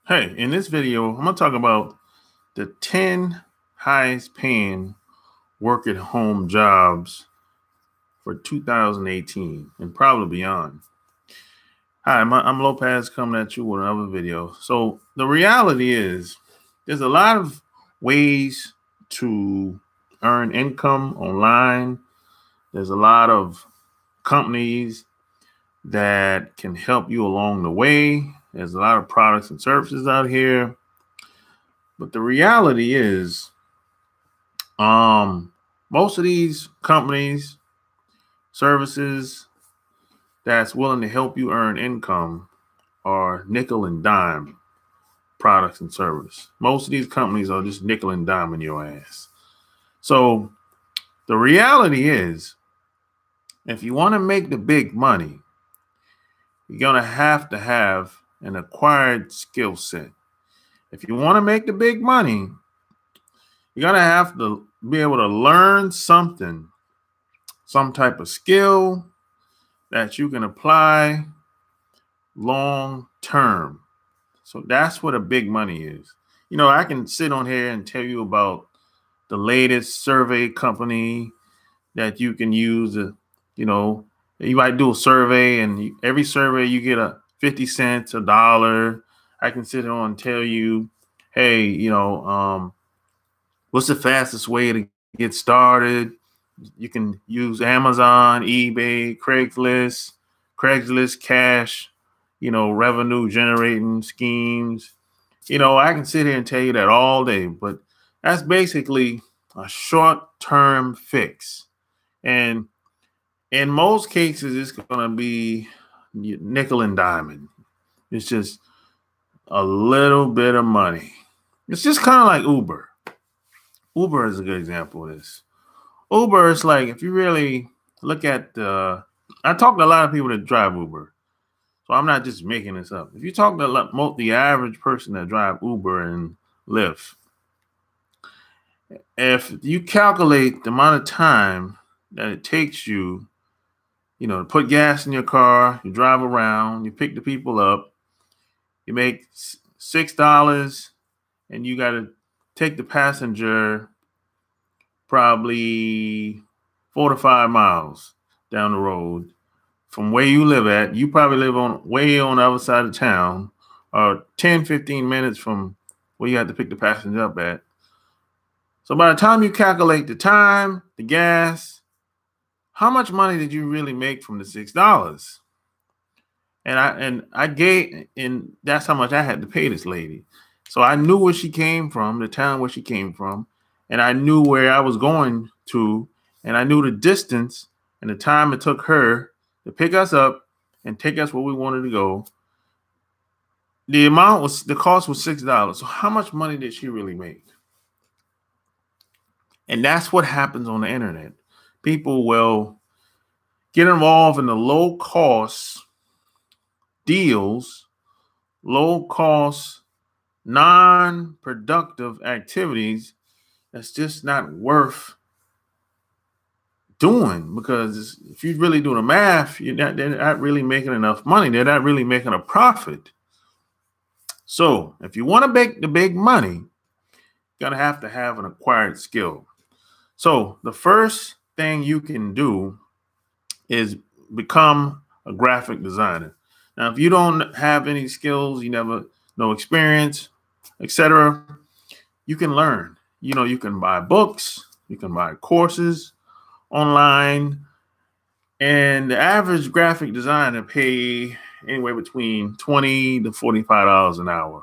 Hey, in this video, I'm going to talk about the 10 highest paying work at home jobs for 2018 and probably beyond. Hi, I'm Lopez coming at you with another video. So the reality is there's a lot of ways to earn income online. There's a lot of companies that can help you along the way. There's a lot of products and services out here. But the reality is, most of these companies, services that's willing to help you earn income are nickel and dime products and service. Most of these companies are just nickel and dime in your ass. So the reality is, if you want to make the big money, you're going to have an acquired skill set. If you want to make the big money, you're going to have to be able to learn something, some type of skill that you can apply long term. So that's what a big money is. I can sit on here and tell you about the latest survey company that you can use. You might do a survey, and every survey you get a 50 cents, $1. I can sit on and tell you, hey, what's the fastest way to get started? You can use Amazon, eBay, Craigslist cash, revenue generating schemes. I can sit here and tell you that all day, but that's basically a short-term fix. And in most cases, it's going to be nickel and diamond. It's just a little bit of money. It's just kind of like Uber. Uber is a good example of this. Uber is like, if you really look at I talk to a lot of people that drive Uber. So I'm not just making this up. If you talk to the average person that drive Uber and Lyft, if you calculate the amount of time that it takes you, to put gas in your car, you drive around, you pick the people up, you make $6, and you got to take the passenger probably 4 to 5 miles down the road from where you live at. You probably live way on the other side of town, or 10, 15 minutes from where you have to pick the passenger up at. So by the time you calculate the time, the gas, how much money did you really make from the $6? And that's how much I had to pay this lady. So I knew where she came from, the town where she came from, and I knew where I was going to, and I knew the distance and the time it took her to pick us up and take us where we wanted to go. The cost was $6. So how much money did she really make? And that's what happens on the internet. People will get involved in the low cost deals, low cost, non-productive activities that's just not worth doing, because if you really do the math, they're not really making enough money. They're not really making a profit. So if you want to make the big money, you're going to have an acquired skill. So the first thing you can do is become a graphic designer. Now, if you don't have any skills, no experience, etc., you can learn. You can buy books, you can buy courses online, and the average graphic designer pay anywhere between $20 to $45 an hour.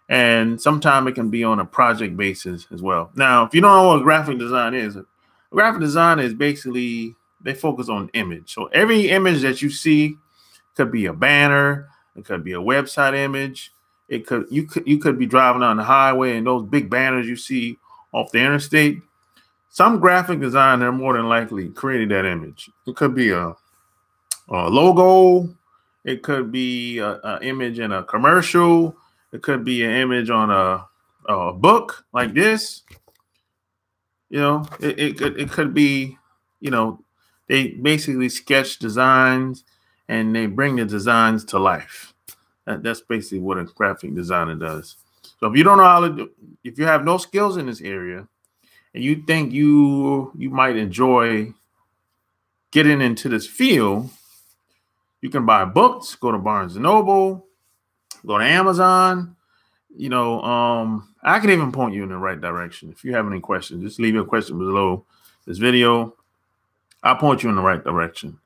And sometimes it can be on a project basis as well. Now, if you don't know what graphic design is, graphic design is basically, they focus on image. So every image that you see could be a banner, it could be a website image. You could be driving on the highway, and those big banners you see off the interstate, some graphic designer more than likely created that image. It could be a logo, it could be an image in a commercial, it could be an image on a book like this. It could be, they basically sketch designs and they bring the designs to life. That's basically what a graphic designer does. So if you don't know how to do, if you have no skills in this area, and you think you might enjoy getting into this field, you can buy books, go to Barnes and Noble, go to Amazon. I can even point you in the right direction. If you have any questions, just leave your question below this video. I'll point you in the right direction.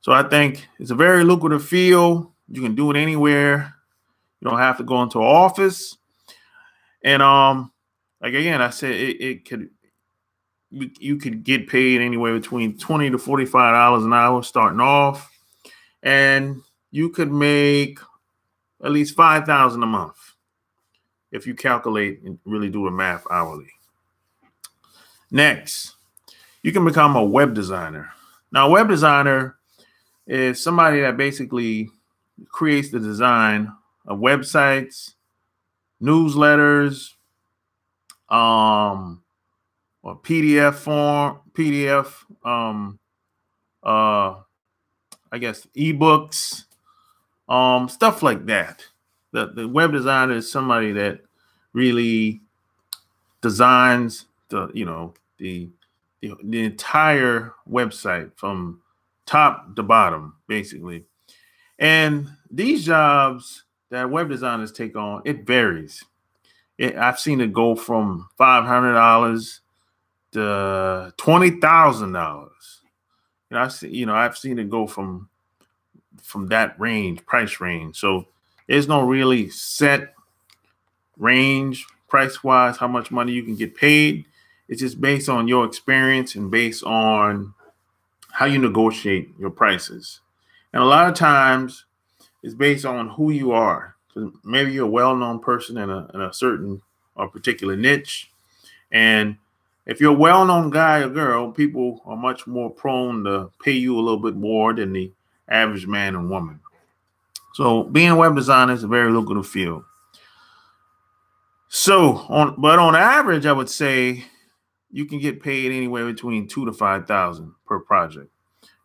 So I think it's a very lucrative field. You can do it anywhere. You don't have to go into an office. And like again, I said you could get paid anywhere between $20 to $45 an hour starting off, and you could make at least $5,000 a month if you calculate and really do the math hourly. Next, you can become a web designer. Now, a web designer is somebody that basically creates the design of websites, newsletters, or PDF form, I guess ebooks, stuff like that. The web designer is somebody that really designs the entire website from top to bottom, basically. And these jobs that web designers take on, it varies. I've seen it go from $500 to $20,000. I've seen it go from that price range. So there's no really set range price-wise how much money you can get paid. It's just based on your experience and based on how you negotiate your prices. And a lot of times it's based on who you are. So maybe you're a well-known person in a certain or particular niche. And if you're a well-known guy or girl, people are much more prone to pay you a little bit more than the average man and woman. So being a web designer is a very lucrative field. But on average, I would say you can get paid anywhere between $2,000 to $5,000 per project.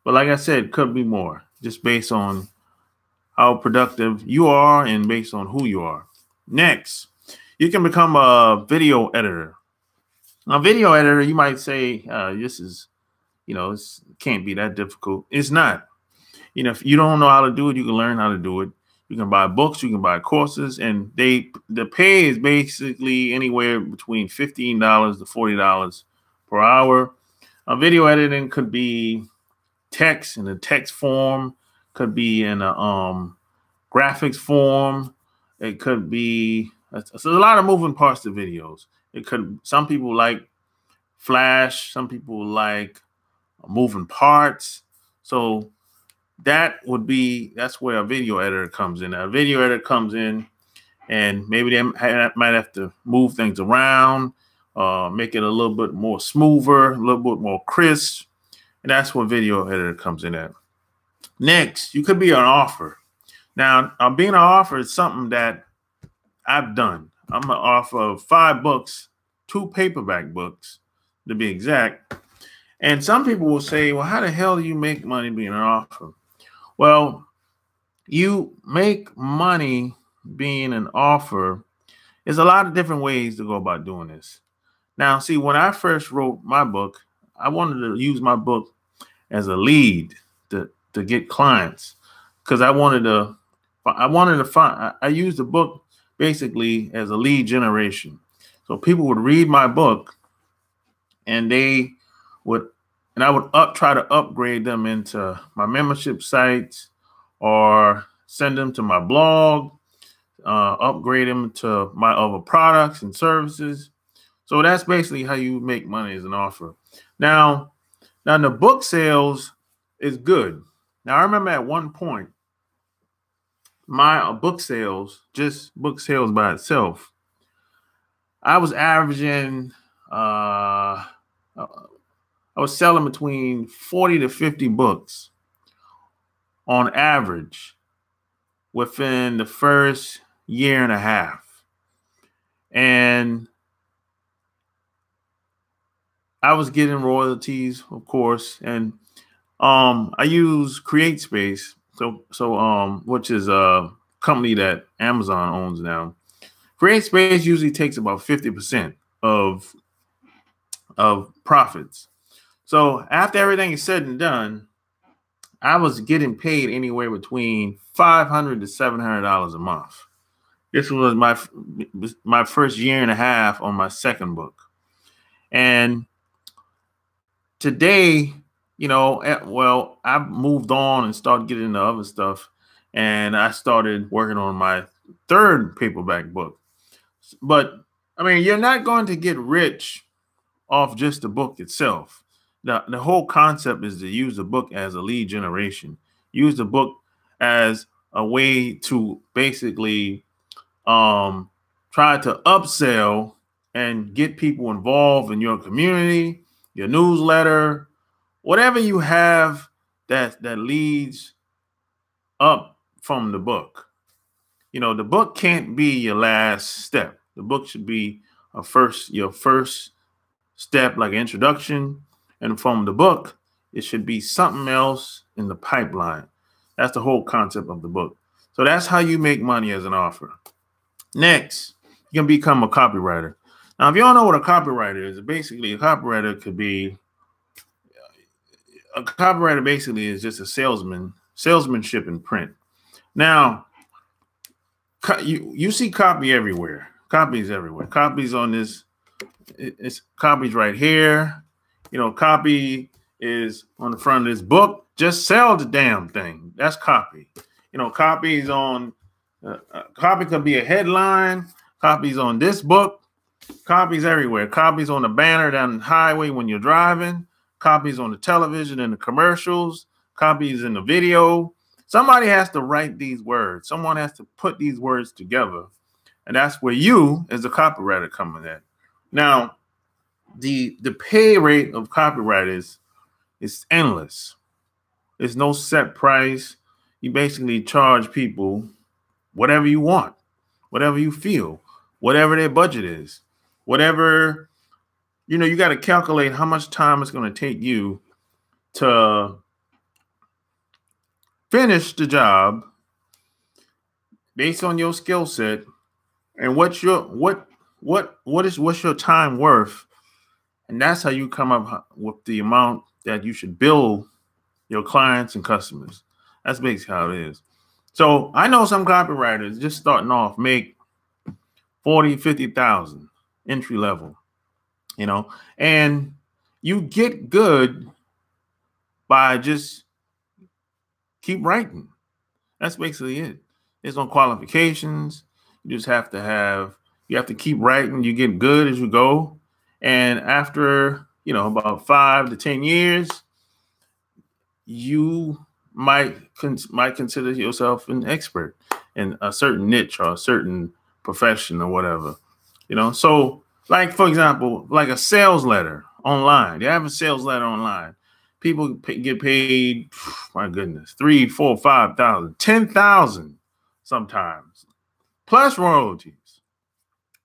But like I said, it could be more, just based on how productive you are and based on who you are. Next, you can become a video editor. A video editor, you might say, this is, it can't be that difficult. It's not. If you don't know how to do it, you can learn how to do it. You can buy books, you can buy courses, and the pay is basically anywhere between $15 to $40 per hour. Video editing could be text in a text form, could be in a graphics form. It could be so a lot of moving parts to videos. Some people like flash, some people like moving parts. So that's where a video editor comes in. A video editor comes in, and maybe they might have to move things around, make it a little bit more smoother, a little bit more crisp. And that's where video editor comes in at. Next, you could be an author. Now, being an author is something that I've done. I'm an author of 5 books, 2 paperback books, to be exact. And some people will say, well, how the hell do you make money being an author? Well, you make money being an author. There's a lot of different ways to go about doing this. Now, see, when I first wrote my book, I wanted to use my book as a lead to get clients, because I used the book basically as a lead generation. So people would read my book, and I would try to upgrade them into my membership sites or send them to my blog, upgrade them to my other products and services. So that's basically how you make money as an author. Now the book sales is good. Now I remember at one point, my book sales, just book sales by itself, I was averaging, I was selling between 40 to 50 books on average within the first year and a half. And I was getting royalties, of course, and I use CreateSpace, which is company that Amazon owns now. Create space usually takes about 50% of profits. So after everything is said and done, I was getting paid anywhere between $500 to $700 a month. This was my first year and a half on my second book. And today, well, I moved on and started getting into other stuff. And I started working on my third paperback book. But I mean, you're not going to get rich off just the book itself. The whole concept is to use the book as a lead generation. Use the book as a way to basically try to upsell and get people involved in your community, your newsletter, whatever you have that leads up from the book. The book can't be your last step. The book should be your first step, like an introduction. And from the book, it should be something else in the pipeline. That's the whole concept of the book. So that's how you make money as an author. Next, you can become a copywriter. Now, if you don't know what a copywriter is, basically a copywriter basically is just a salesmanship in print. Now, you see copy everywhere. Copies everywhere. Copies on this. It's copies right here. Copy is on the front of this book. Just sell the damn thing. That's copy. Copies on. Copy could be a headline. Copies on this book. Copies everywhere. Copies on the banner down the highway when you're driving. Copies on the television and the commercials. Copies in the video. Somebody has to write these words. Someone has to put these words together. And that's where you, as a copywriter, come in at. Now, the pay rate of copywriters is endless. There's no set price. You basically charge people whatever you want, whatever you feel, whatever their budget is, whatever, you got to calculate how much time it's going to take you to finish the job based on your skill set and what's your time worth. And that's how you come up with the amount that you should bill your clients and customers. That's basically how it is. So I know some copywriters just starting off make 40, 50,000 entry level, and you get good by just keep writing. That's basically it. There's no qualifications. You just have to keep writing. You get good as you go. And after, about 5 to 10 years, you might consider yourself an expert in a certain niche or a certain profession or whatever, So like, for example, like a sales letter online. You have a sales letter online. People get paid, my goodness, 3, 4, 5,000, 10,000 sometimes, plus royalties.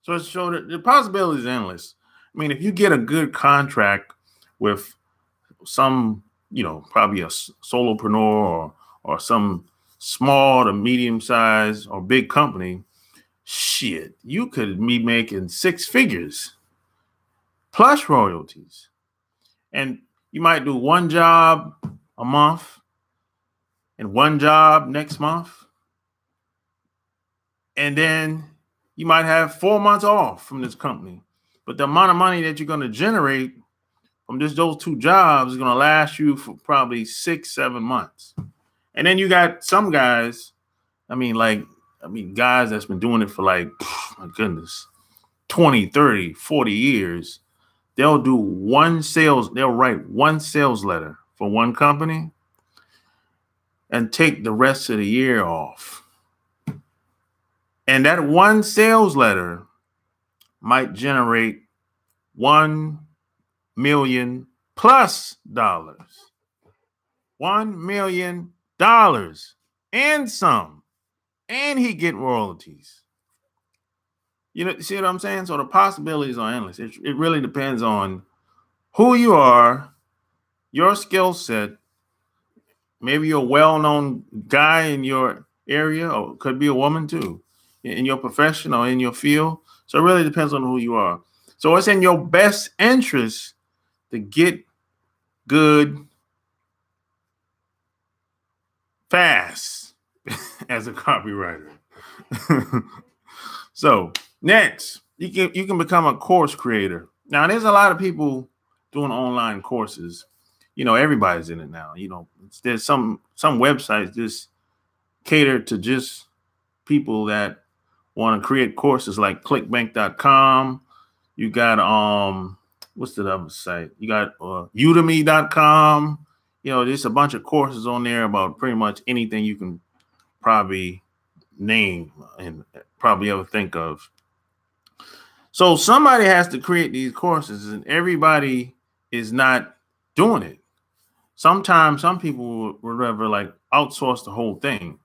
So the possibility is endless. I mean, if you get a good contract with some, probably a solopreneur or some small to medium size or big company, shit, you could be making 6 figures plus royalties. And you might do one job a month and one job next month. And then you might have 4 months off from this company. But the amount of money that you're going to generate from those 2 jobs is going to last you for probably 6, 7 months. And then you got some guys, guys that's been doing it for my goodness, 20, 30, 40 years. They'll write one sales letter for one company and take the rest of the year off. And that one sales letter might generate $1 million plus $1 million and some, and he get royalties. See what I'm saying? So the possibilities are endless. It really depends on who you are, your skill set. Maybe you're a well-known guy in your area, or could be a woman too, in your profession or in your field. So it really depends on who you are. So it's in your best interest to get good fast as a copywriter. So next, you can become a course creator. Now, there's a lot of people doing online courses. You know, everybody's in it now. You know, there's some websites just cater to just people that want to create courses, like clickbank.com. You got what's the other site? You got udemy.com. You know, there's a bunch of courses on there about pretty much anything you can probably name and probably ever think of. So somebody has to create these courses, and everybody is not doing it. Sometimes some people would rather like outsource the whole thing,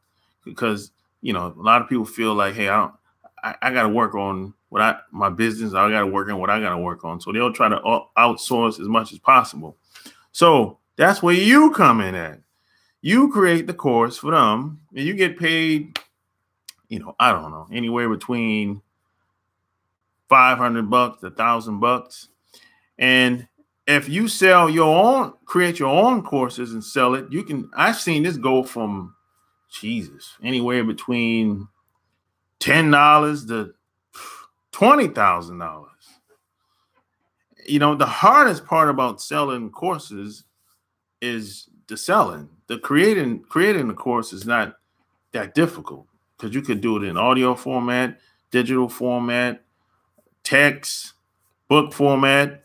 because, you know, a lot of people feel like, hey, I got to work on my business. I got to work on what I got to work on. So they'll try to outsource as much as possible. So that's where you come in at. You create the course for them, and you get paid, you know, I don't know, anywhere between $500 to $1,000. And if you sell your own, create your own courses and sell it, you can. I've seen this go from anywhere between $10 to $20,000. You know, the hardest part about selling courses is the selling. The creating the course is not that difficult, because you could do it in audio format, digital format, text, book format,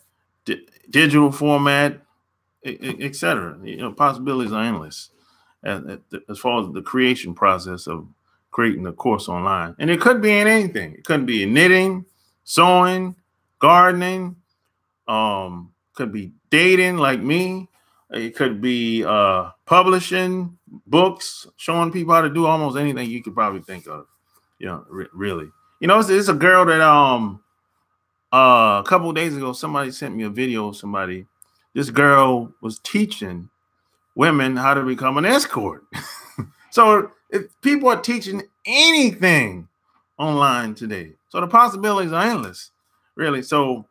digital format, etc. You know, possibilities are endless as far as the creation process of creating a course online. And it could be in anything. It could be in knitting, sewing, gardening, could be dating like me. It could be publishing books, showing people how to do almost anything you could probably think of. You know, really. You know, it's a girl that a couple of days ago, somebody sent me a video of somebody. This girl was teaching women how to become an escort. So if people are teaching anything online today, so the possibilities are endless, really. So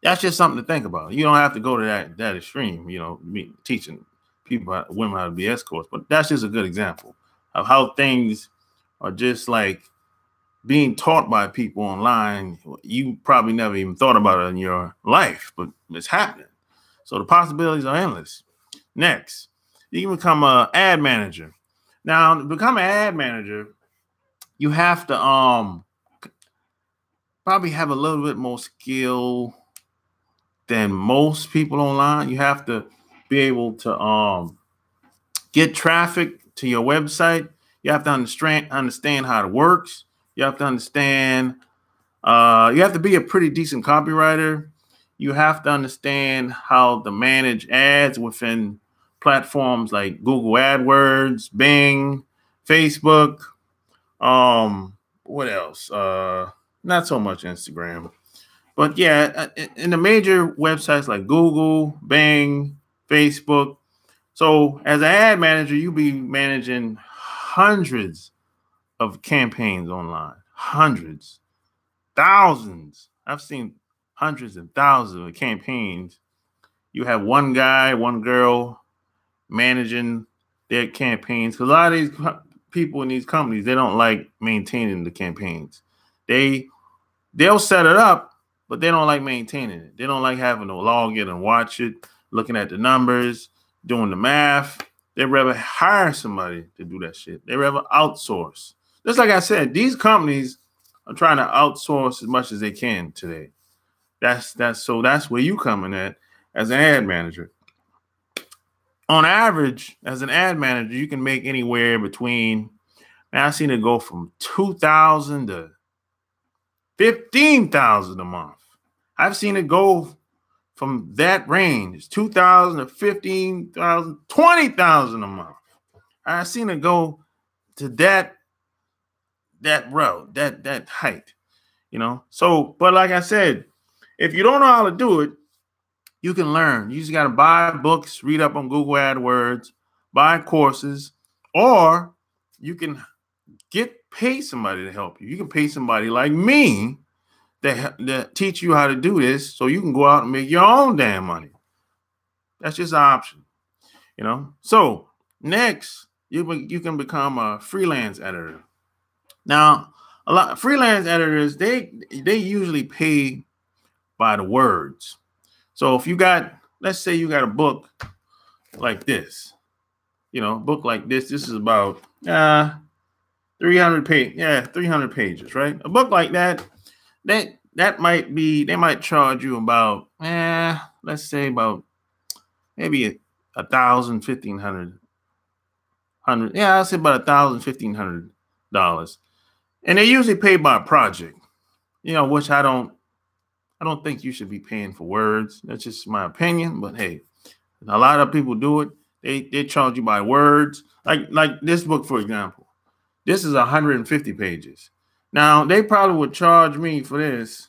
that's just something to think about. You don't have to go to that extreme, you know, teaching women how to be escorts, but that's just a good example of how things are just like being taught by people online. You probably never even thought about it in your life, but it's happening. So the possibilities are endless. Next, you can become an ad manager. Now, to become an ad manager, you have to probably have a little bit more skill than most people online. You have to be able to get traffic to your website. You have to understand how it works. You have to understand, you have to be a pretty decent copywriter. You have to understand how to manage ads within platforms like Google AdWords, Bing, Facebook. What else? Not so much Instagram. But yeah, in the major websites like Google, Bing, Facebook. So as an ad manager, you'll be managing hundreds of campaigns online, hundreds, thousands. I've seen hundreds and thousands of campaigns. You have one guy, one girl managing their campaigns. Because a lot of these people in these companies, they don't like maintaining the campaigns. They'll set it up, but they don't like maintaining it. They don't like having to log in and watch it, looking at the numbers, doing the math. They'd rather hire somebody to do that shit. They'd rather outsource. Just like I said, these companies are trying to outsource as much as they can today. That's where you come in at as an ad manager. On average, as an ad manager, you can make anywhere between, I've seen it go from $2,000 to $15,000 a month. I've seen it go from that range, $2,000 to $15,000, $20,000 a month. I've seen it go to that road, that height, you know. So, but like I said, if you don't know how to do it, you can learn. You just got to buy books, read up on Google AdWords, buy courses, or you can pay somebody to help you. You can pay somebody like me that teach you how to do this, so you can go out and make your own damn money. That's just an option, So next, you can become a freelance editor. Now, a lot of freelance editors, they usually pay by the words. So if let's say you got a book like this, book like this. This is about 300 pages, right? A book like that they might charge you about let's say about maybe $1,000, $1,500. Yeah, I'll say about $1,000, $1,500. And they usually pay by project, which I don't think you should be paying for words. That's just my opinion. But hey, a lot of people do it. They charge you by words. Like this book, for example. This is 150 pages. Now, they probably would charge me for this.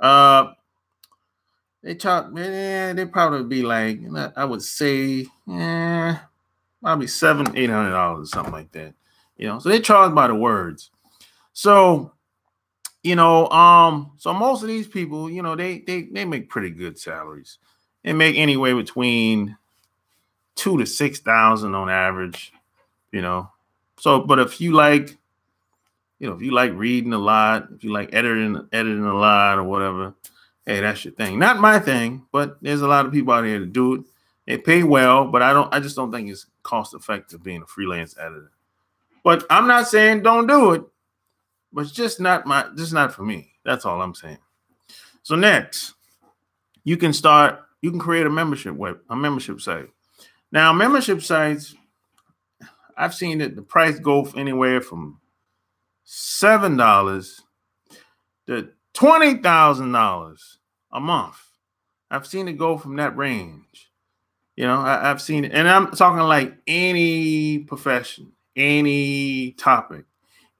They probably be like, I would say, probably $700, $800, something like that. So they charge by the words. So, so most of these people, they make pretty good salaries. They make anywhere between $2,000 to $6,000 on average, So, but if you like reading a lot, if you like editing a lot or whatever, hey, that's your thing. Not my thing, but there's a lot of people out here to do it. They pay well, but I just don't think it's cost effective being a freelance editor. But I'm not saying don't do it, but it's just not for me. That's all I'm saying. So next, you can create a membership site. Now, membership sites, I've seen that the price go anywhere from $7 to $20,000 a month. I've seen it go from that range. I've seen it, and I'm talking like any profession, any topic,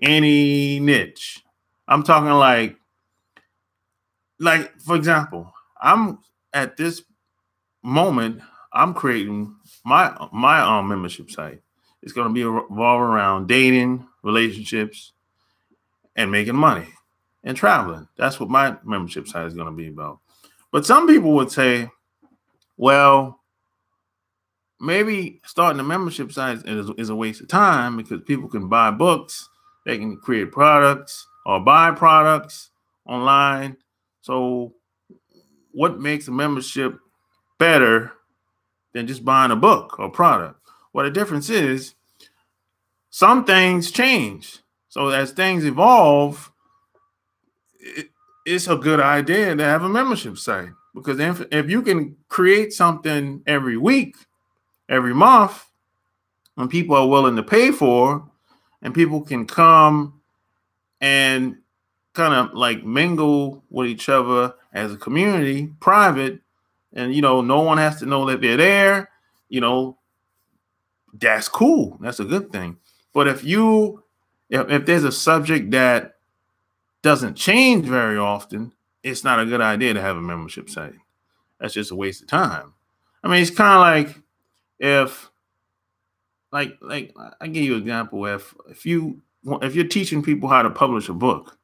any niche. I'm talking like for example, I'm at this moment, I'm creating my membership site. It's going to be revolve around dating, relationships, and making money and traveling. That's what my membership site is going to be about. But some people would say, well, maybe starting a membership site is a waste of time because people can buy books, they can create products or buy products online. So what makes a membership better than just buying a book or product? Well, the difference is some things change. So as things evolve, it's a good idea to have a membership site, because if you can create something every week, every month, when people are willing to pay for, and people can come and kind of like mingle with each other as a community, private, and no one has to know that they're there, that's cool. That's a good thing. But if there's a subject that doesn't change very often, it's not a good idea to have a membership site. That's just a waste of time. I mean, it's kind of like if I give you an example. If you're teaching people how to publish a book,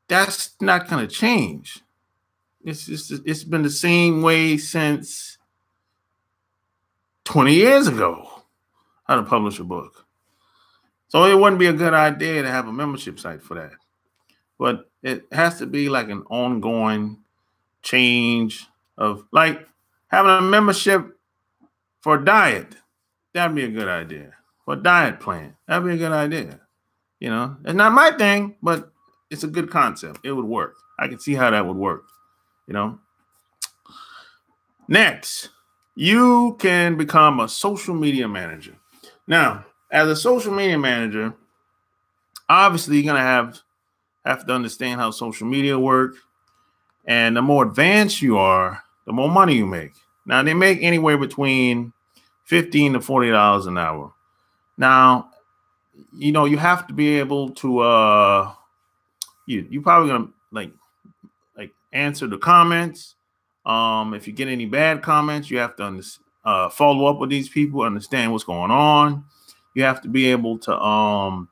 that's not going to change. It's been the same way since 20 years ago, how to publish a book. So it wouldn't be a good idea to have a membership site for that. But it has to be like an ongoing change of like having a membership for a diet. That'd be a good idea. For a diet plan. That'd be a good idea. It's not my thing, but it's a good concept. It would work. I can see how that would work. Next, you can become a social media manager. Now, as a social media manager, obviously you're going to have to understand how social media work. And the more advanced you are, the more money you make. Now, they make anywhere between $15 to $40 an hour. Now, you have to be able to you probably gonna like answer the comments. If you get any bad comments, you have to follow up with these people, understand what's going on. You have to be able to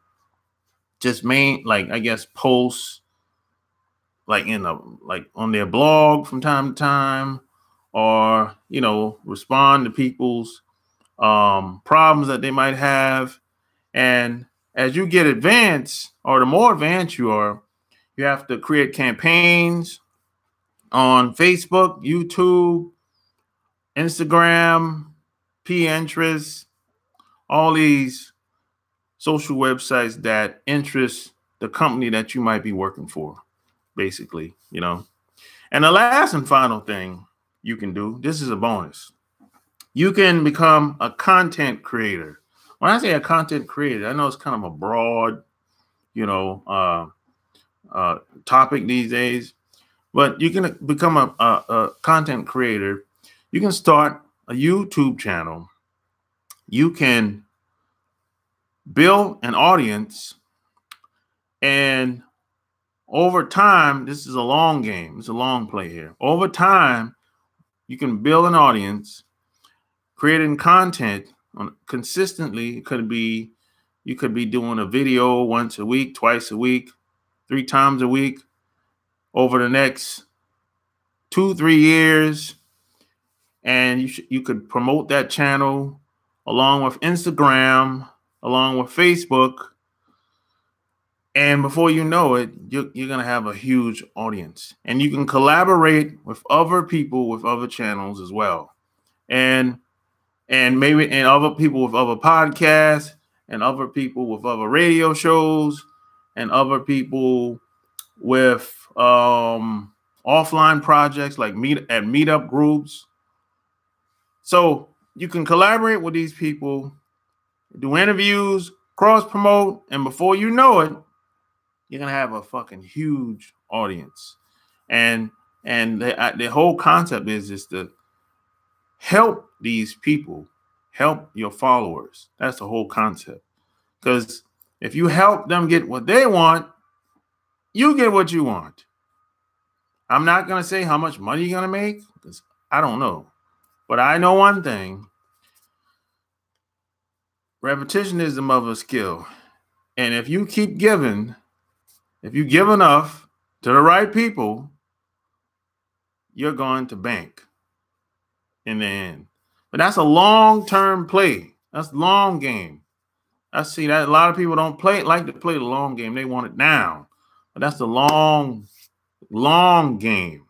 just posts like on their blog from time to time, or respond to people's problems that they might have. And as you get advanced, or the more advanced you are, you have to create campaigns on Facebook, YouTube, Instagram, Pinterest, all these social websites that interest the company that you might be working for, basically, And the last and final thing you can do, this is a bonus. You can become a content creator. When I say a content creator, I know it's kind of a broad, topic these days, but you can become a content creator. You can start a YouTube channel. You can build an audience, and over time, this is a long game. It's a long play here. Over time, you can build an audience, creating content consistently. You could be doing a video once a week, twice a week, 3 times a week over the next 2-3 years. And you could promote that channel along with Instagram, along with Facebook. And before you know it, you're going to have a huge audience. And you can collaborate with other people with other channels as well. And other people with other podcasts, and other people with other radio shows, and other people with offline projects like meetup groups. So you can collaborate with these people, do interviews, cross promote, and before you know it, you're gonna have a fucking huge audience. And the whole concept is to help these people, help your followers. That's the whole concept. Because if you help them get what they want, you get what you want. I'm not gonna say how much money you're gonna make, because I don't know. But I know one thing. Repetition is the mother of skill. And if you keep giving, if you give enough to the right people, you're going to bank in the end. But that's a long-term play. That's long game. I see that a lot of people don't like to play the long game. They want it now. But that's the long game.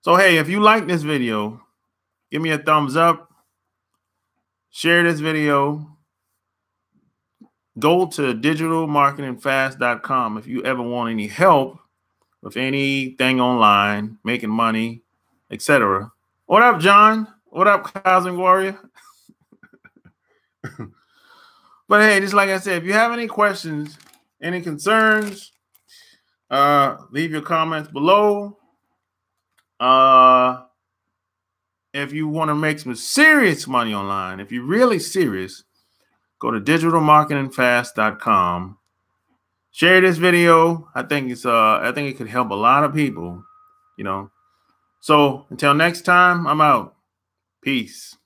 So, hey, if you like this video, give me a thumbs up. Share this video. Go to digitalmarketingfast.com if you ever want any help with anything online, making money, etc. What up, John? What up, Housing Warrior? But hey, just like I said, if you have any questions, any concerns, leave your comments below. If you want to make some serious money online, if you're really serious, go to digitalmarketingfast.com. Share this video. I think it could help a lot of people, So until next time, I'm out. Peace.